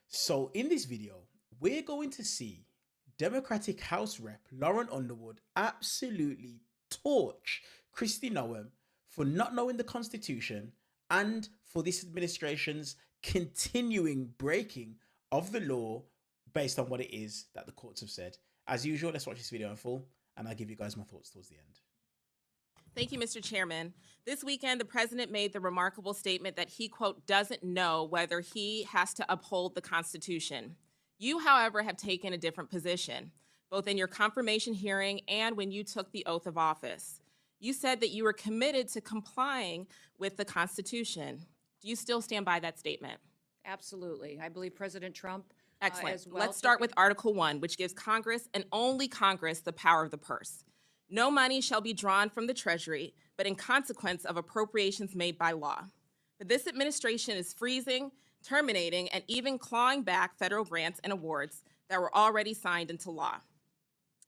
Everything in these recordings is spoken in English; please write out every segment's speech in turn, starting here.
So in this video, we're going to see Democratic House Rep Lauren Underwood absolutely torch Kristi Noem for not knowing the Constitution and for this administration's continuing breaking of the law based on what it is that the courts have said. As usual, let's watch this video in full and I'll give you guys my thoughts towards the end. Thank you, Mr. Chairman. This weekend, the president made the remarkable statement that he, quote, doesn't know whether he has to uphold the Constitution. You, however, have taken a different position, both in your confirmation hearing and when you took the oath of office. You said that you were committed to complying with the Constitution. Do you still stand by that statement? Absolutely. I believe President Trump Excellent. as well. Let's start with Article 1, which gives Congress and only Congress the power of the purse. No money shall be drawn from the Treasury, but in consequence of appropriations made by law. But this administration is freezing, terminating, and even clawing back federal grants and awards that were already signed into law.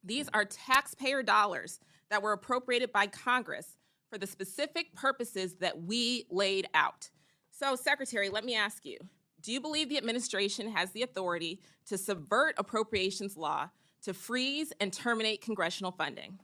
These are taxpayer dollars that were appropriated by Congress for the specific purposes that we laid out. So, Secretary, let me ask you, do you believe the administration has the authority to subvert appropriations law to freeze and terminate congressional funding?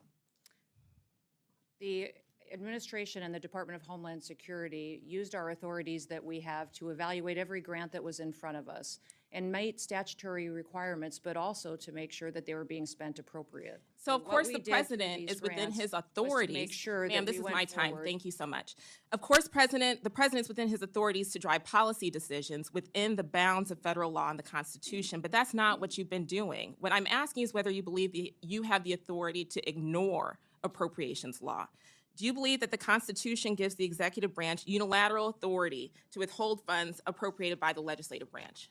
The administration and the Department of Homeland Security used our authorities that we have to evaluate every grant that was in front of us and meet statutory requirements, but also to make sure that they were being spent appropriate. So, of course, the president is within his authorities. Ma'am, this is my time. Thank you so much. Of course, the president's within his authorities to drive policy decisions within the bounds of federal law and the Constitution, but that's not what you've been doing. What I'm asking is whether you believe you have the authority to ignore appropriations law. Do you believe that the Constitution gives the executive branch unilateral authority to withhold funds appropriated by the legislative branch?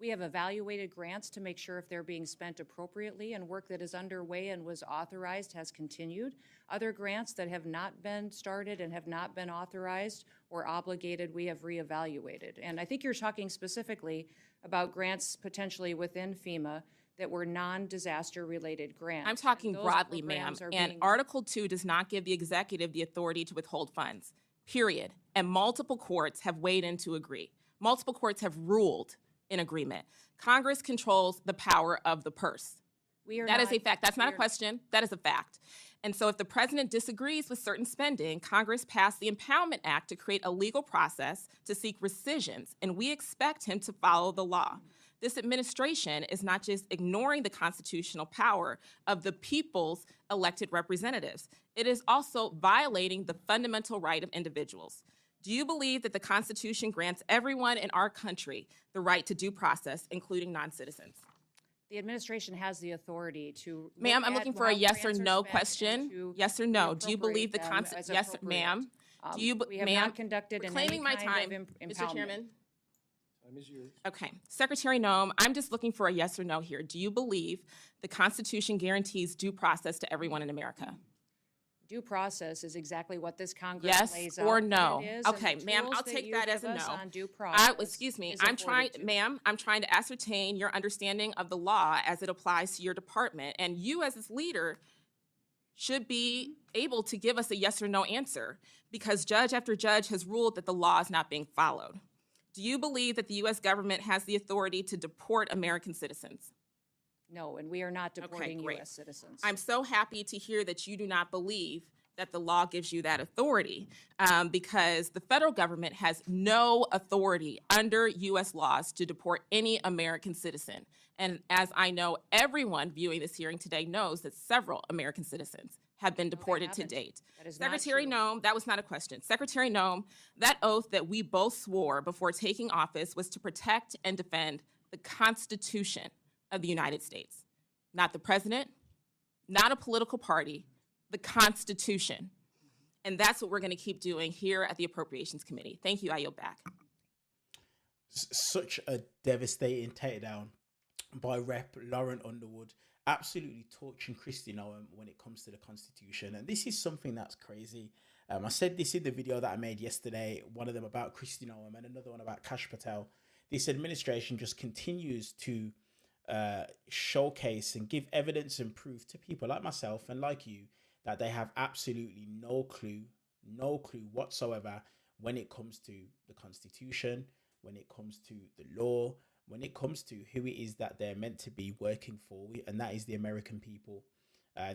We have evaluated grants to make sure if they're being spent appropriately, and work that is underway and was authorized has continued. Other grants that have not been started and have not been authorized or obligated, we have reevaluated. And I think you're talking specifically about grants potentially within FEMA that were non-disaster related grants. I'm talking broadly, ma'am, and Article 2 does not give the executive the authority to withhold funds, period. And multiple courts have weighed in to agree. Multiple courts have ruled in agreement. Congress controls the power of the purse. That is a fact. That's not a question. That is a fact. And so if the president disagrees with certain spending, Congress passed the Impoundment Act to create a legal process to seek rescissions, and we expect him to follow the law. This administration is not just ignoring the constitutional power of the people's elected representatives. It is also violating the fundamental right of individuals. Do you believe that the Constitution grants everyone in our country the right to due process, including non-citizens? The administration has the authority to. Ma'am, I'm looking for a yes or no question. Yes or no. Do you believe the Constitution? Yes, ma'am. Do you, we have not conducted in claiming my any time, kind of Mr. Chairman? Time is yours. Okay. Secretary Noem, I'm just looking for a yes or no here. Do you believe the Constitution guarantees due process to everyone in America? Due process is exactly what this Congress lays out. Yes or no? Okay, ma'am, I'll take that as a no. Due process excuse me, I'm trying to ascertain your understanding of the law as it applies to your department, and you as its leader should be able to give us a yes or no answer, because judge after judge has ruled that the law is not being followed. Do you believe that the U.S. government has the authority to deport American citizens? No, and we are not deporting U.S. citizens. I'm so happy to hear that you do not believe that the law gives you that authority, because the federal government has no authority under U.S. laws to deport any American citizen. And as I know, everyone viewing this hearing today knows that several American citizens have been deported to date. Secretary Noem, that was not a question. Secretary Noem, that oath that we both swore before taking office was to protect and defend the Constitution of the United States. Not the president, not a political party, the Constitution. And that's what we're going to keep doing here at the Appropriations Committee. Thank you. I yield back. Such a devastating takedown by Rep. Lauren Underwood, absolutely torching Kristi Noem when it comes to the Constitution. And this is something that's crazy. I said this in the video that I made yesterday, one of them about Kristi Noem and another one about Kash Patel. This administration just continues to showcase and give evidence and proof to people like myself and like you that they have absolutely no clue whatsoever when it comes to the Constitution, when it comes to the law, when it comes to who it is that they're meant to be working for, and that is the American people.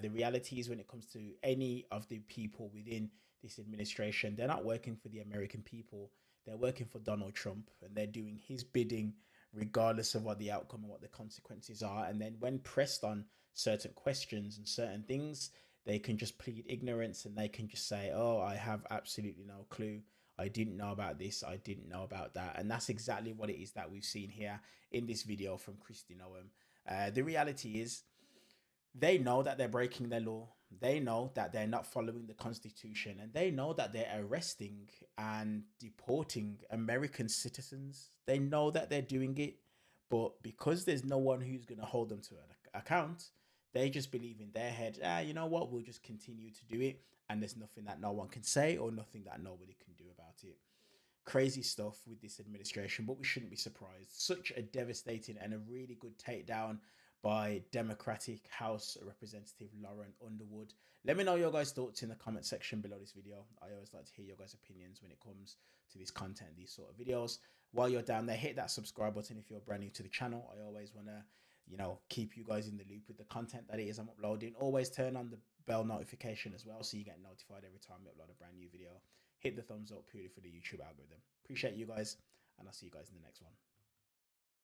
The reality is, when it comes to any of the people within this administration, they're not working for the American people. They're working for Donald Trump, and they're doing his bidding regardless of what the outcome and what the consequences are. And then when pressed on certain questions and certain things, they can just plead ignorance, and they can just say, oh, I have absolutely no clue. I didn't know about this. I didn't know about that. And that's exactly what it is that we've seen here in this video from Kristi Noem. The reality is, they know that they're breaking the law. They know that they're not following the Constitution, and they know that they're arresting and deporting American citizens. They know that they're doing it, but because there's no one who's going to hold them to an account, they just believe in their head, you know what, we'll just continue to do it, and there's nothing that no one can say or nothing that nobody can do about it. Crazy stuff with this administration, but we shouldn't be surprised. Such a devastating and a really good takedown by Democratic House Representative Lauren Underwood. Let me know your guys' thoughts in the comment section below this video. I always like to hear your guys' opinions when it comes to this content, these sort of videos. While you're down there, hit that subscribe button if you're brand new to the channel. I always want to, keep you guys in the loop with the content that it is I'm uploading. Always turn on the bell notification as well, so you get notified every time we upload a brand new video. Hit the thumbs up purely for the YouTube algorithm. Appreciate you guys, and I'll see you guys in the next one.